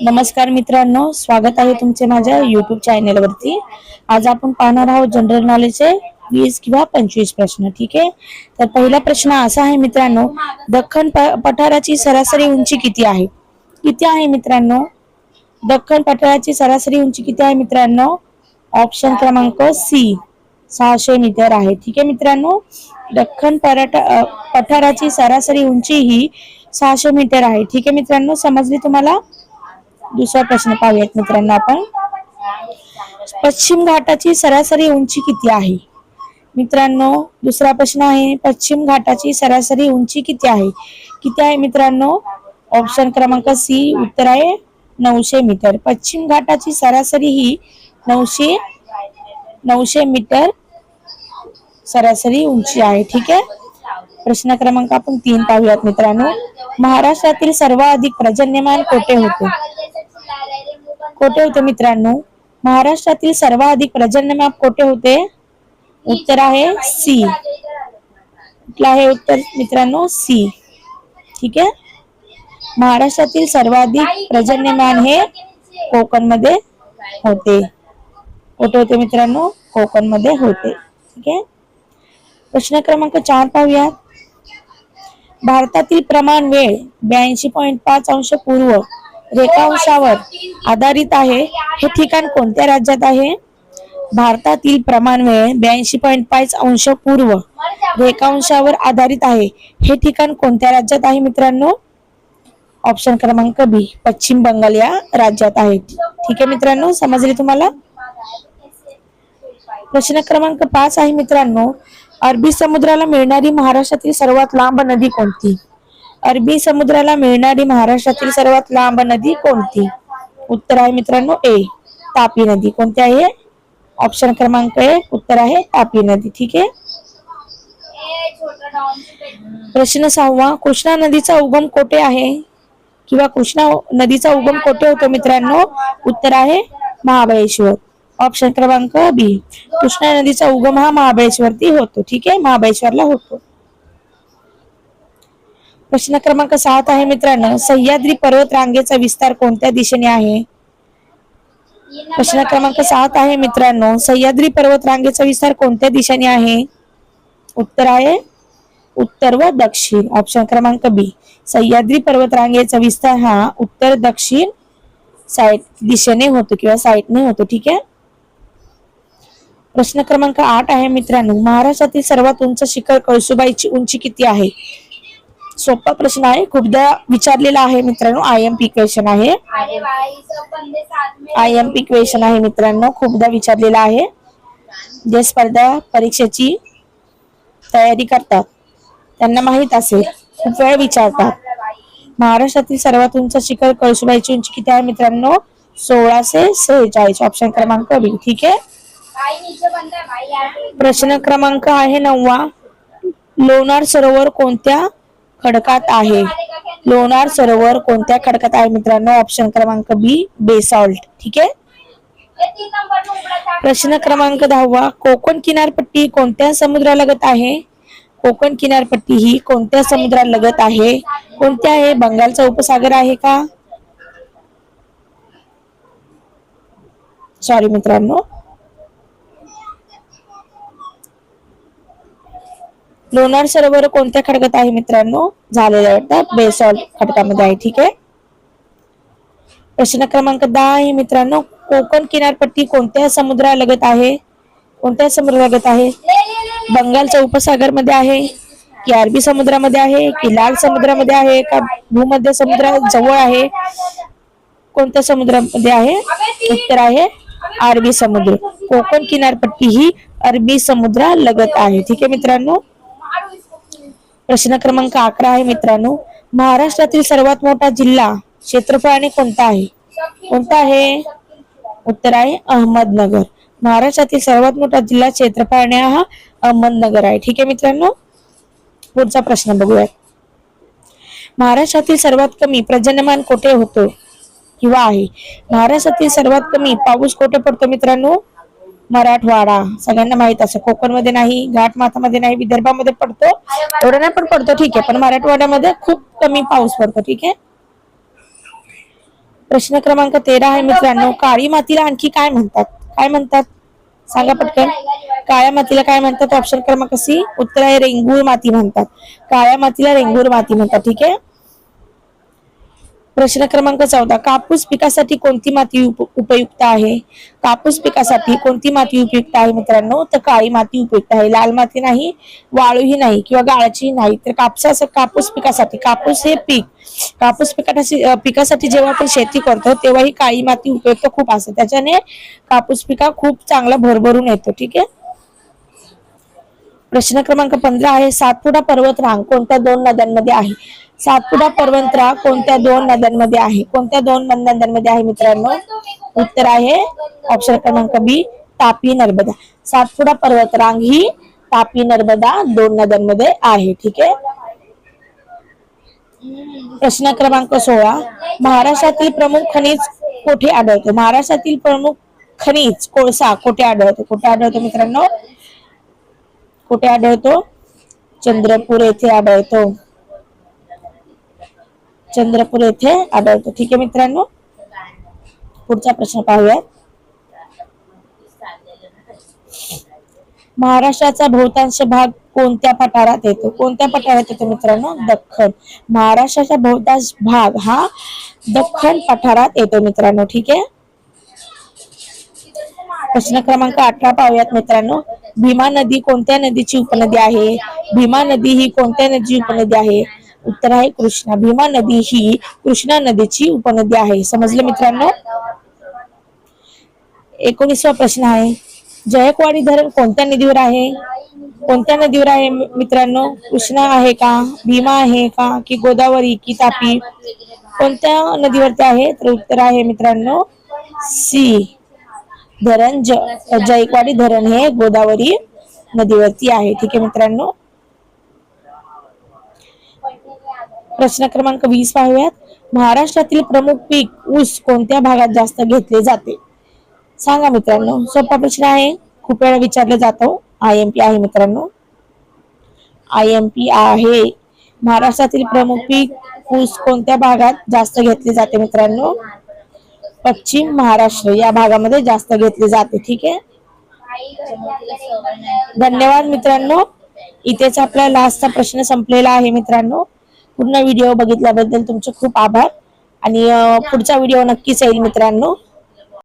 नमस्कार मित्रांनो, स्वागत आहे तुमचे माझ्या युट्यूब चॅनलवरती। आज आपण पाहणार आहोत जनरल नॉलेजचे 20 किंवा 25 प्रश्न। ठीक आहे, तर पहिला प्रश्न असा आहे मित्रांनो, दख्खन पठाराची सरासरी उंची किती आहे? किती आहे मित्रांनो? दख्खन पठाराची सरासरी उंची किती आहे मित्रांनो? ऑप्शन क्रमांक सी 600 मीटर आहे। ठीक आहे मित्रांनो, दख्खन पठाराची सरासरी उंची ही 600 मीटर आहे। ठीक आहे मित्रांनो, समजली तुम्हाला? दुसरा प्रश्न पाहूयात मित्रांनो आपण। पश्चिम घाटाची सरासरी उंची किती आहे? मित्रांनो, दुसरा प्रश्न आहे, पश्चिम घाटाची सरासरी उंची किती आहे? किती आहे मित्रांनो? ऑप्शन क्रमांक सी उत्तर आहे 900 मीटर। पश्चिम घाटाची सरासरी ही 900 मीटर सरासरी उंची आहे। ठीक आहे, प्रश्न क्रमांक आपण 3 पाहूयात मित्रांनो। महाराष्ट्रातील सर्वाधिक पर्जन्यमान कोठे होते? कोठे होते मित्रांनो? महाराष्ट्रातील सर्वाधिक पर्जन्यमान कोठे होते? उत्तर आहे सी। कुठलं आहे उत्तर मित्रांनो? सी। ठीक आहे, महाराष्ट्रातील सर्वाधिक पर्जन्यमान हे कोकण मध्ये होते। कुठे होते मित्रांनो? कोकण मध्ये होते। ठीक आहे, प्रश्न क्रमांक 4 पाहूयात। भारतातील प्रमाण वेळ 82.5 अंश पूर्व रेखांशावर आधारित आहे, हे ठिकाण कोणत्या राज्यात आहे? भारतातील प्रमाण वेळ 82.5 अंश पूर्व रेखांशावर आधारित आहे, हे ठिकाण कोणत्या राज्यात आहे मित्रांनो? ऑप्शन क्रमांक बी पश्चिम बंगाल या राज्यात आहे। ठीक आहे मित्रांनो, समजले तुम्हाला? प्रश्न क्रमांक 5 आहे मित्रांनो, अरबी समुद्राला मिळणारी महाराष्ट्रातील सर्वात लांब नदी कोणती? अरबी समुद्राला मिळणारी महाराष्ट्रातील सर्वात लांब नदी कोणती? उत्तर आहे मित्रांनो ए तापी नदी। कोणती आहे? ऑप्शन क्रमांक 1 उत्तर आहे तापी नदी। ठीक आहे, प्रश्न 6 कृष्णा नदीचा उगम कोठे आहे किंवा कृष्णा नदीचा उगम कोठे होतो मित्रांनो? उत्तर आहे महाबळेश्वर। ऑप्शन क्रमांक बी कृष्णा नदीचा उगम हा महाबळेश्वरती होतो। ठीक आहे, महाबळेश्वरला होतो। प्रश्न क्रमांक 7 आहे मित्रांनो, सह्याद्री पर्वत रांगेचा विस्तार कोणत्या दिशेने आहे? प्रश्न क्रमांक 7 आहे मित्रांनो, सह्याद्री पर्वत रांगेचा विस्तार कोणत्या दिशेने आहे? उत्तर आहे उत्तर व दक्षिण। ऑप्शन क्रमांक बी सह्याद्री पर्वत रांगेचा विस्तार हा उत्तर दक्षिण साइड दिशेने होतो किंवा साइडने होतो। ठीक आहे, प्रश्न क्रमांक 8 आहे मित्रांनो, महाराष्ट्रातील सर्वात उंच शिखर कळसुबाईची उंची किती आहे? सोपा प्रश्न आहे, खूपदा विचारलेला आहे मित्रांनो। आयएमपी क्वेश्चन आहे, आयएमपी क्वेश्चन आहे मित्रांनो, खूपदा विचारलेला आहे। जे स्पर्धा परीक्षेची तयारी करतात त्यांना माहित असेल, खूप वेळ विचारतात। महाराष्ट्रातील सर्वात उंच शिखर कळसुबाईची उंची किती आहे मित्रांनो? 1646। ऑप्शन क्रमांक बी। ठीक आहे, प्रश्न क्रमांक आहे 9, लोणार सरोवर कोणत्या खडकात आहे? लोणार सरोवर कोणत्या खडकात आहे मित्रांनो? ऑप्शन क्रमांक बी बेसॉल्ट। ठीक आहे, प्रश्न क्रमांक 10, कोकण किनारपट्टी कोणत्या समुद्रालगत आहे? कोकण किनारपट्टी ही कोणत्या समुद्रालगत आहे? कोणत्या आहे? बंगालचा उपसागर आहे का? सॉरी मित्रांनो, लोणार सरोवर कोणत्या खडकात आहे मित्रांनो? झालेल्या वाटतं बेसॉल्ट खडकामध्ये आहे। ठीक आहे, प्रश्न क्रमांक 10 आहे मित्रांनो, कोकण किनारपट्टी कोणत्या समुद्रालगत आहे? कोणत्या समुद्रालगत आहे? बंगालच्या उपसागर मध्ये आहे की अरबी समुद्रामध्ये आहे की लाल समुद्रामध्ये आहे का भूमध्य समुद्राजवळ आहे? कोणत्या समुद्रामध्ये आहे? उत्तर आहे अरबी समुद्र। कोकण किनारपट्टी ही अरबी समुद्रालगत आहे। ठीक आहे मित्रांनो, प्रश्न क्रमांक 11 आहे मित्रांनो, महाराष्ट्रातील सर्वात मोठा जिल्हा क्षेत्रफळाने कोणता आहे? कोणता आहे? उत्तर आहे अहमदनगर। महाराष्ट्रातील सर्वात मोठा जिल्हा क्षेत्रफळाने हा अहमदनगर आहे। ठीक आहे मित्रांनो, पुढचा प्रश्न बघूयात। महाराष्ट्रातील सर्वात कमी पर्जन्यमान कोठे होतो किंवा आहे? महाराष्ट्रातील सर्वात कमी पाऊस कोठे पडतो मित्रांनो? मराठवाडा। सगळ्यांना माहित असं, कोकण मध्ये नाही, घाटमाथामध्ये नाही, विदर्भामध्ये पडतो, एवढं नाही पण पडतो। ठीक आहे, पण मराठवाड्यामध्ये खूप कमी पाऊस पडतो। ठीक आहे, प्रश्न क्रमांक 13 आहे मित्रांनो, काळी मातीला आणखी काय म्हणतात? काय म्हणतात सांगा पटकन. काळ्या मातीला काय म्हणतात? ऑप्शन क्रमांक सी उत्तर आहे रेंगूळ माती म्हणतात. काळ्या मातीला रेंगूळ माती म्हणतात. ठीक आहे. प्रश्न क्रमांक 14, कापूस पिकासाठी कोणती माती उपयुक्त आहे? कापूस पिकासाठी कोणती माती उपयुक्त आहे मित्रांनो? तर काळी माती उपयुक्त आहे. लाल माती नाही, वाळूही नाही किंवा गाळाची नाही. तर कापूस पिकासाठी, कापूस हे पीक, कापूस पिकासाठी जेव्हा आपण शेती करतो तेव्हा ही काळी माती उपयुक्त खूप असते. त्याच्याने कापूस पिका खूप चांगला भरभरून येतो. ठीक आहे. प्रश्न क्रमांक 15 आहे, सातपुडा पर्वतरांग कोणत्या दोन नद्यांमध्ये आहे? सातपुडा पर्वतरांग कोणत्या दोन नद्यांमध्ये आहे? कोणत्या दोन नद्यांमध्ये आहे मित्रांनो? उत्तर आहे ऑप्शन क्रमांक बी तापी नर्मदा. सातपुडा पर्वतरांग ही तापी नर्मदा दोन नद्यांमध्ये आहे. ठीक आहे. प्रश्न क्रमांक 16, महाराष्ट्रातील प्रमुख खनिज कोठे आढळतो? महाराष्ट्रातील प्रमुख खनिज कोळसा कुठे आढळतो? कुठे आढळतो मित्रांनो? कुठे आढळतो? चंद्रपूर येथे आढळतो. चंद्रपूर येथे आढळतो. ठीक आहे मित्रांनो. पुढचा प्रश्न पाहूया. महाराष्ट्राचा बहुतांश भाग कोणत्या पठारात येतो? कोणत्या पठारात येतो मित्रांनो? दख्खन. महाराष्ट्राचा बहुतांश भाग हा दख्खन पठारात येतो मित्रांनो. ठीक आहे. प्रश्न क्रमांक 18 पाहूयात मित्रांनो. भीमा नदी कोणत्या नदीची उपनदी आहे? भीमा नदी ही कोणत्या नदीची उपनदी आहे? उत्तर आहे कृष्णा. भीमा नदी ही कृष्णा नदीची उपनदी आहे. समजलं मित्रांनो. 19वा प्रश्न आहे, जायकवाडी धरण कोणत्या नदीवर आहे? कोणत्या नदीवर आहे मित्रांनो? कृष्णा आहे का, भीमा आहे का, की गोदावरी की तापी? कोणत्या नदीवरती आहे? तर उत्तर आहे मित्रांनो सी धरण. जायकवाडी धरण हे गोदावरी नदीवरती आहे. ठीक आहे मित्रांनो. प्रश्न क्रमांक 20 पाहूयात. महाराष्ट्रातील प्रमुख पीक ऊस कोणत्या भागात जास्त घेतले जाते? सांगा मित्रांनो. सोपा प्रश्न आहे, खूप वेळा विचारला जातो. IMP आहे मित्रांनो. IMP आहे. महाराष्ट्रातील प्रमुख पीक ऊस कोणत्या भागात जास्त घेतले जाते मित्रांनो? पश्चिम महाराष्ट्र या भागामध्ये जास्त घेतले जाते. ठीक आहे. धन्यवाद मित्रांनो. इथेच आपला लास्टचा प्रश्न संपलेला आहे मित्रांनो. पूर्ण व्हिडिओ बघितल्याबद्दल तुमचे खूप आभार आणि पुढचा व्हिडिओ नक्कीच येईल मित्रांनो.